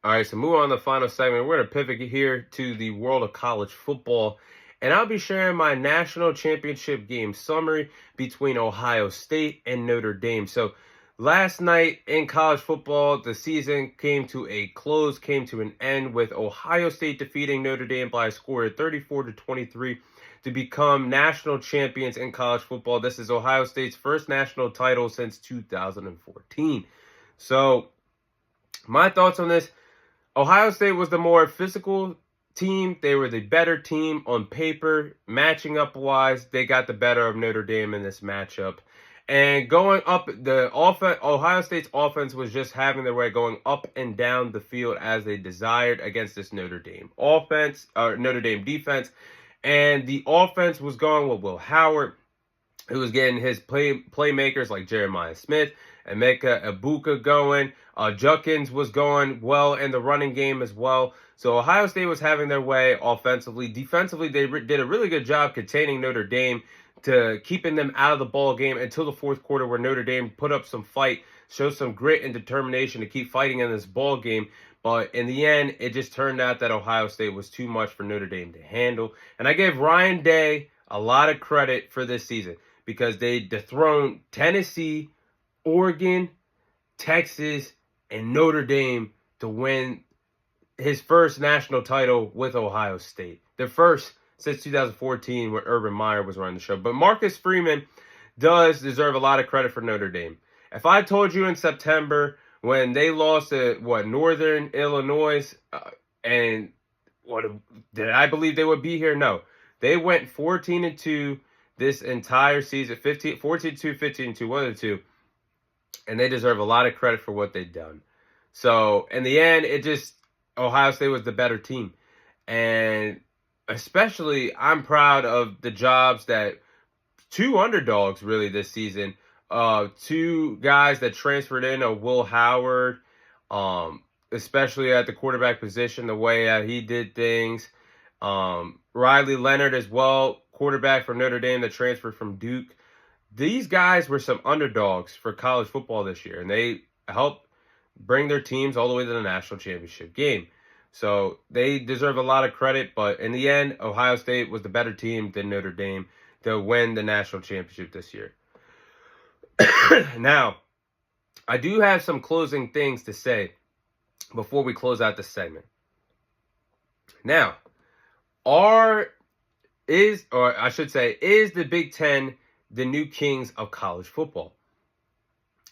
All right, so move on to the final segment. We're going to pivot here to the world of college football, and I'll be sharing my national championship game summary between Ohio State and Notre Dame. So, last night in college football, the season came to a close, came to an end with Ohio State defeating Notre Dame by a score of 34-23 to become national champions in college football. This is Ohio State's first national title since 2014. So, my thoughts on this. Ohio State was the more physical team. They were the better team on paper. Matching up wise, they got the better of Notre Dame in this matchup. And going up, the offense, Ohio State's offense was just having their way going up and down the field as they desired against this Notre Dame offense, or Notre Dame defense. And the offense was going with Will Howard, who was getting his playmakers like Jeremiah Smith, Emeka Ibuka going. Judkins was going well in the running game as well. So Ohio State was having their way offensively. Defensively, they did a really good job containing Notre Dame to keeping them out of the ball game until the fourth quarter, where Notre Dame put up some fight, showed some grit and determination to keep fighting in this ball game. But in the end, it just turned out that Ohio State was too much for Notre Dame to handle. And I gave Ryan Day a lot of credit for this season because they dethroned Tennessee, Oregon, Texas, and Notre Dame to win his first national title with Ohio State. Their first since 2014 when Urban Meyer was running the show. But Marcus Freeman does deserve a lot of credit for Notre Dame. If I told you in September when they lost to, Northern Illinois, and did I believe they would be here? No. They went 14-2 this entire season, 14-2, 15-2, one of the two. And they deserve a lot of credit for what they've done. So, in the end, Ohio State was the better team. And especially, I'm proud of the jobs that two underdogs, really, this season. Two guys that transferred in, Will Howard, especially at the quarterback position, the way he did things. Riley Leonard as well, quarterback for Notre Dame that transferred from Duke. These guys were some underdogs for college football this year, and they helped bring their teams all the way to the national championship game. So they deserve a lot of credit, but in the end, Ohio State was the better team than Notre Dame to win the national championship this year. Now, I do have some closing things to say before we close out this segment. Now, is the Big Ten the new kings of college football?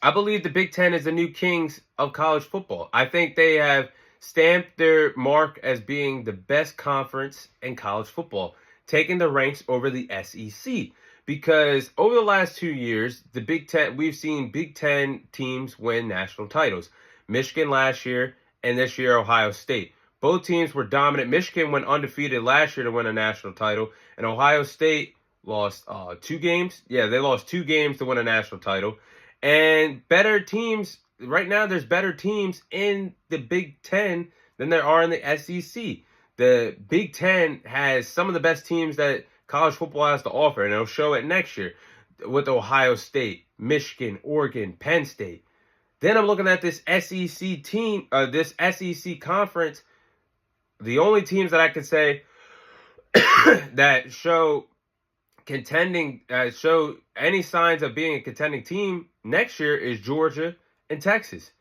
I believe the Big Ten is the new kings of college football. I think they have stamped their mark as being the best conference in college football, taking the ranks over the SEC. Because over the last 2 years, the Big Ten, we've seen Big Ten teams win national titles. Michigan last year, and this year Ohio State. Both teams were dominant. Michigan went undefeated last year to win a national title, and Ohio State lost 2 games. Yeah, they lost 2 games to win a national title. And better teams, right now there's better teams in the Big Ten than there are in the SEC. The Big Ten has some of the best teams that college football has to offer, and it'll show it next year with Ohio State, Michigan, Oregon, Penn State. Then I'm looking at this SEC team, this SEC conference. The only teams that I could say that show any signs of being a contending team next year is Georgia and Texas.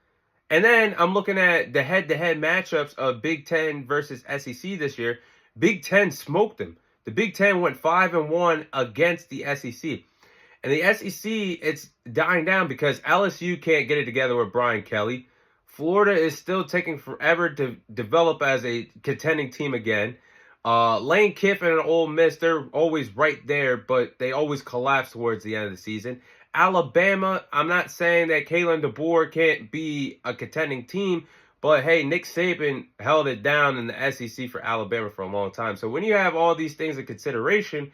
And then I'm looking at the head-to-head matchups of Big Ten versus SEC this year. Big Ten smoked them. The Big Ten went 5-1 against the SEC. And the SEC, it's dying down because LSU can't get it together with Brian Kelly. Florida is still taking forever to develop as a contending team again. Lane Kiffin and Ole Miss, they're always right there, but they always collapse towards the end of the season. Alabama, I'm not saying that Kalen DeBoer can't be a contending team, but hey, Nick Saban held it down in the SEC for Alabama for a long time. So when you have all these things in consideration,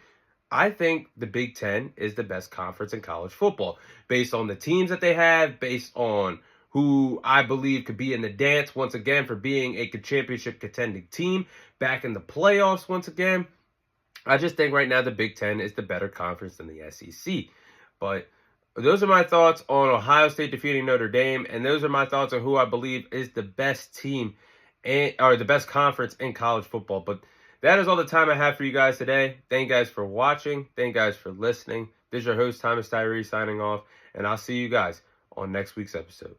I think the Big Ten is the best conference in college football based on the teams that they have, based on who I believe could be in the dance once again for being a championship contending team back in the playoffs once again. I just think right now the Big Ten is the better conference than the SEC. But those are my thoughts on Ohio State defeating Notre Dame, and those are my thoughts on who I believe is the best team or the best conference in college football. But that is all the time I have for you guys today. Thank you guys for watching. Thank you guys for listening. This is your host, Thomas Tyree, signing off, and I'll see you guys on next week's episode.